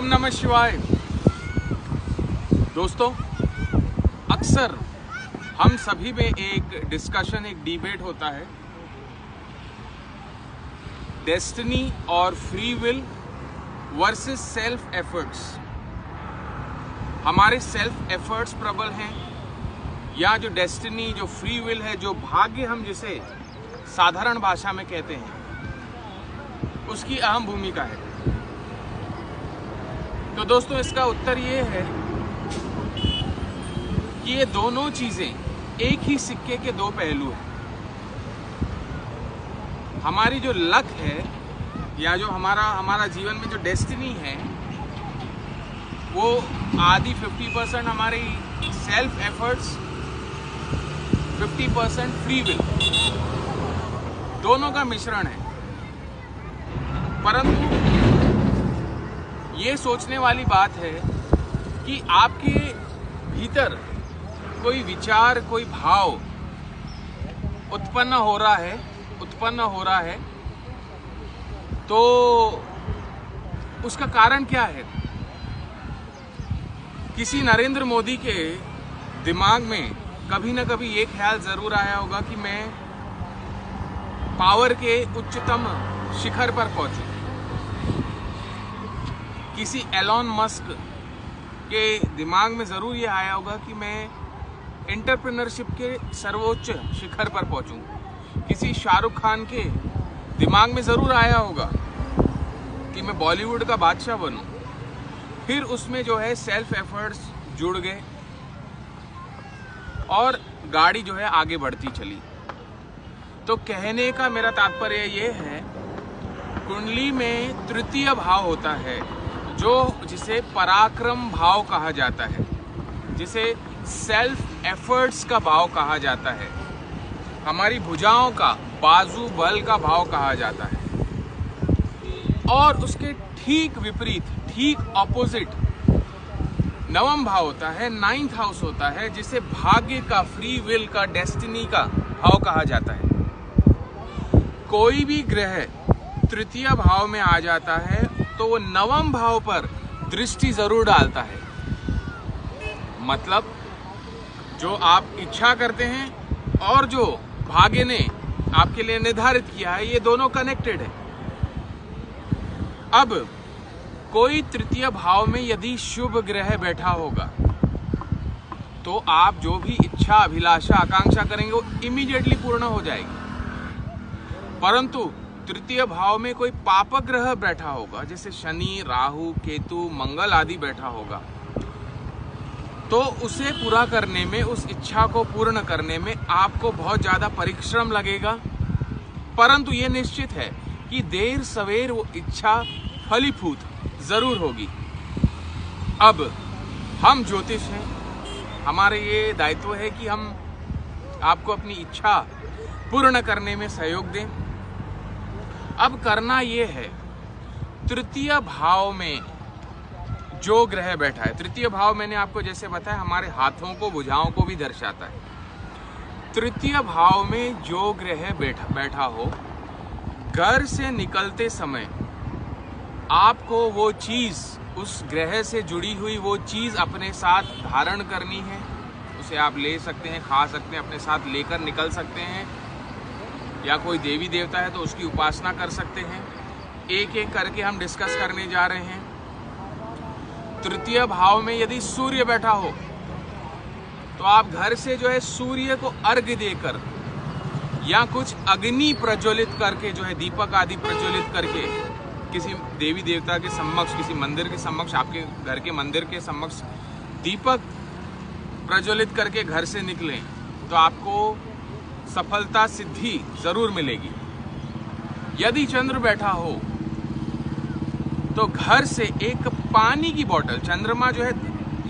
ओम नमः शिवाय। दोस्तों, अक्सर हम सभी में एक डिस्कशन, एक डिबेट होता है, डेस्टिनी और free will versus self efforts. हमारे सेल्फ एफर्ट्स प्रबल हैं या जो डेस्टिनी, जो फ्री विल है, जो भाग्य हम जिसे साधारण भाषा में कहते हैं, उसकी अहम भूमिका है। तो दोस्तों, इसका उत्तर ये है कि ये दोनों चीजें एक ही सिक्के के दो पहलू हैं। हमारी जो लक है या जो हमारा जीवन में जो डेस्टिनी है, वो आधी 50% हमारी सेल्फ एफर्ट्स, 50% फ्री विल, दोनों का मिश्रण है। परंतु ये सोचने वाली बात है कि आपके भीतर कोई विचार, कोई भाव उत्पन्न हो रहा है, तो उसका कारण क्या है? किसी नरेंद्र मोदी के दिमाग में कभी ना कभी ये ख्याल जरूर आया होगा कि मैं पावर के उच्चतम शिखर पर पहुंचूं। किसी एलॉन मस्क के दिमाग में जरूर ये आया होगा कि मैं एंटरप्रेन्योरशिप के सर्वोच्च शिखर पर पहुंचूं। किसी शाहरुख खान के दिमाग में जरूर आया होगा कि मैं बॉलीवुड का बादशाह बनूं। फिर उसमें जो है सेल्फ एफर्ट्स जुड़ गए और गाड़ी जो है आगे बढ़ती चली। तो कहने का मेरा तात्पर्य ये है, कुंडली में तृतीय भाव होता है, जिसे पराक्रम भाव कहा जाता है, जिसे सेल्फ एफर्ट्स का भाव कहा जाता है, हमारी भुजाओं का, बाजू बल का भाव कहा जाता है। और उसके ठीक विपरीत, ठीक ऑपोजिट नवम भाव होता है, 9th हाउस होता है, जिसे भाग्य का, फ्री विल का, डेस्टिनी का भाव कहा जाता है। कोई भी ग्रह तृतीय भाव में आ जाता है तो वो नवम भाव पर दृष्टि जरूर डालता है। मतलब जो आप इच्छा करते हैं और जो भाग्य ने आपके लिए निर्धारित किया है, ये दोनों कनेक्टेड है। अब कोई तृतीय भाव में यदि शुभ ग्रह बैठा होगा तो आप जो भी इच्छा, अभिलाषा, आकांक्षा करेंगे वो इमीडिएटली पूर्ण हो जाएगी। परंतु तृतीय भाव में कोई पापक ग्रह बैठा होगा, जैसे शनि, राहु, केतु, मंगल आदि बैठा होगा, तो उसे पूरा करने में, उस इच्छा को पूर्ण करने में आपको बहुत ज्यादा परिश्रम लगेगा। परंतु ये निश्चित है कि देर सवेर वो इच्छा फलीभूत जरूर होगी। अब हम ज्योतिष हैं, हमारे ये दायित्व है कि हम आपको अपनी इच्छा पूर्ण करने में सहयोग दें। अब करना ये है, तृतीय भाव में जो ग्रह बैठा है, तृतीय भाव मैंने आपको जैसे बताया हमारे हाथों को, भुजाओं को भी दर्शाता है। तृतीय भाव में जो ग्रह बैठा हो, घर से निकलते समय आपको वो चीज, उस ग्रह से जुड़ी हुई वो चीज अपने साथ धारण करनी है। उसे आप ले सकते हैं, खा सकते हैं, अपने साथ लेकर निकल सकते हैं, या कोई देवी देवता है तो उसकी उपासना कर सकते हैं। एक एक करके हम डिस्कस करने जा रहे हैं। तृतीय भाव में यदि सूर्य बैठा हो तो आप घर से जो है सूर्य को अर्घ्य देकर या कुछ अग्नि प्रज्वलित करके, जो है दीपक आदि प्रज्वलित करके, किसी देवी देवता के समक्ष, किसी मंदिर के समक्ष, आपके घर के मंदिर के समक्ष दीपक प्रज्वलित करके घर से निकलें तो आपको सफलता, सिद्धि जरूर मिलेगी। यदि चंद्र बैठा हो तो घर से एक पानी की बोतल, चंद्रमा जो है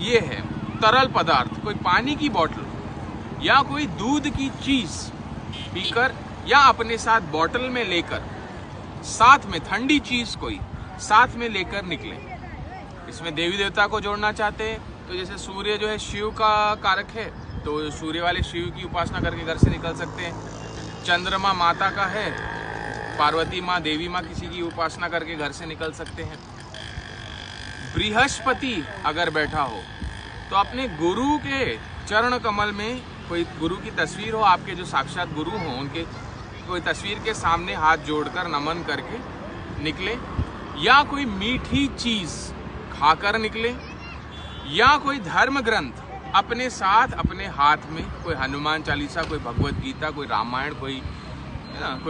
ये है तरल पदार्थ, कोई पानी की बोतल या कोई दूध की चीज पीकर या अपने साथ बोतल में लेकर, साथ में ठंडी चीज कोई साथ में लेकर निकलें। इसमें देवी देवता को जोड़ना चाहते हैं तो जैसे सूर्य जो है शिव का कारक है, तो सूर्य वाले शिव की उपासना करके घर से निकल सकते हैं। चंद्रमा माता का है, पार्वती माँ, देवी माँ, किसी की उपासना करके घर से निकल सकते हैं। बृहस्पति अगर बैठा हो तो अपने गुरु के चरण कमल में, कोई गुरु की तस्वीर हो, आपके जो साक्षात गुरु हो उनके कोई तस्वीर के सामने हाथ जोड़कर नमन करके निकले, या कोई मीठी चीज खाकर निकले, या कोई धर्म ग्रंथ अपने साथ अपने हाथ में, कोई हनुमान चालीसा, कोई भगवत गीता, कोई रामायण, कोई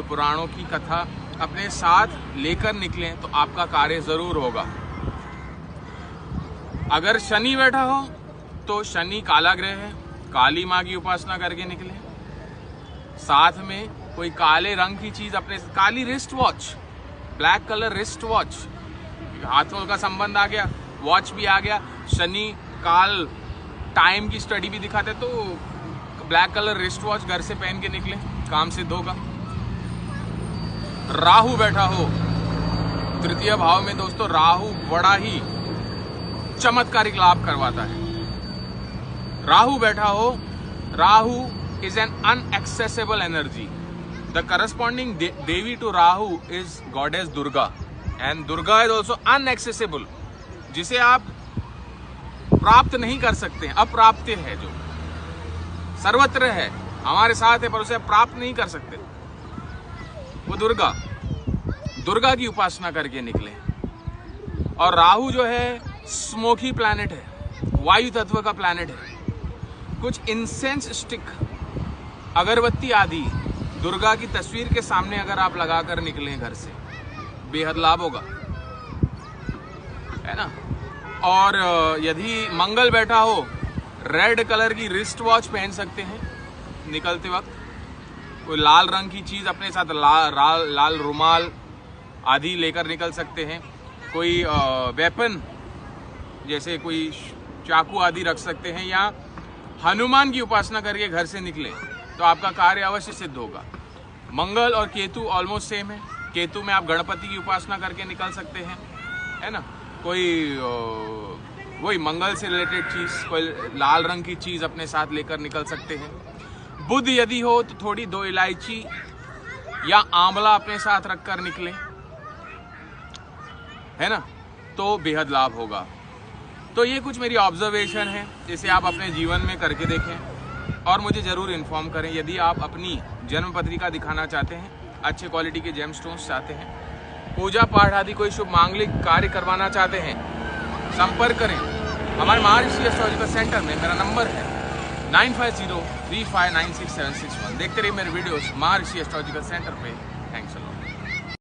पुराणों की कथा अपने साथ लेकर निकलें तो आपका कार्य जरूर होगा। अगर शनि बैठा हो तो शनि काला ग्रह है, काली माँ की उपासना करके निकले। साथ में कोई काले रंग की चीज अपने, काली wrist watch, black colour wrist watch, हाथों का संबंध आ गया, वॉच भी आ गया, शनि काल टाइम की स्टडी भी दिखाते, तो ब्लैक कलर रिस्ट वॉच घर से पहन के निकले, काम सिद्ध होगा। राहु बैठा हो तृतीय भाव में दोस्तों, राहु बड़ा ही चमत्कारिक लाभ करवाता है। राहु बैठा हो, Rahu is an inaccessible energy. The corresponding देवी to Rahu is goddess Durga, and Durga is also inaccessible, जिसे आप प्राप्त नहीं कर सकते हैं, अप्राप्य है, जो सर्वत्र है, हमारे साथ है, पर उसे प्राप्त नहीं कर सकते। वो दुर्गा की उपासना करके निकले। और राहु जो है स्मोकी प्लैनेट है, वायु तत्व का प्लैनेट है। कुछ इंसेंस स्टिक, अगरबत्ती आदि दुर्गा की तस्वीर के सामने अगर आप लगाकर निकलें घर से, बेहद लाभ होगा, है ना। और यदि मंगल बैठा हो, रेड कलर की रिस्ट वॉच पहन सकते हैं निकलते वक्त। कोई लाल रंग की चीज अपने साथ, लाल रुमाल आदि लेकर निकल सकते हैं। कोई वेपन जैसे कोई चाकू आदि रख सकते हैं, या हनुमान की उपासना करके घर से निकले तो आपका कार्य अवश्य सिद्ध होगा। मंगल और केतु ऑलमोस्ट सेम है। केतु में आप गणपति की उपासना करके निकल सकते हैं, है ना। कोई वही मंगल से रिलेटेड चीज, कोई लाल रंग की चीज अपने साथ लेकर निकल सकते हैं। बुध यदि हो तो थोड़ी 2 इलायची या आंवला अपने साथ रखकर निकले, है ना, तो बेहद लाभ होगा। तो ये कुछ मेरी ऑब्जर्वेशन है, जिसे आप अपने जीवन में करके देखें और मुझे ज़रूर इन्फॉर्म करें। यदि आप अपनी जन्म पत्रिका दिखाना चाहते हैं, अच्छे क्वालिटी के जेमस्टोन्स चाहते हैं, पूजा पाठ आदि कोई शुभ मांगलिक कार्य करवाना चाहते हैं, संपर्क करें हमारे महर्षि एस्ट्रोलॉजिकल सेंटर में। मेरा नंबर है 9503596761। देखते रहिए मेरे वीडियोस महर्षि एस्ट्रोलॉजिकल सेंटर पे। थैंक्स।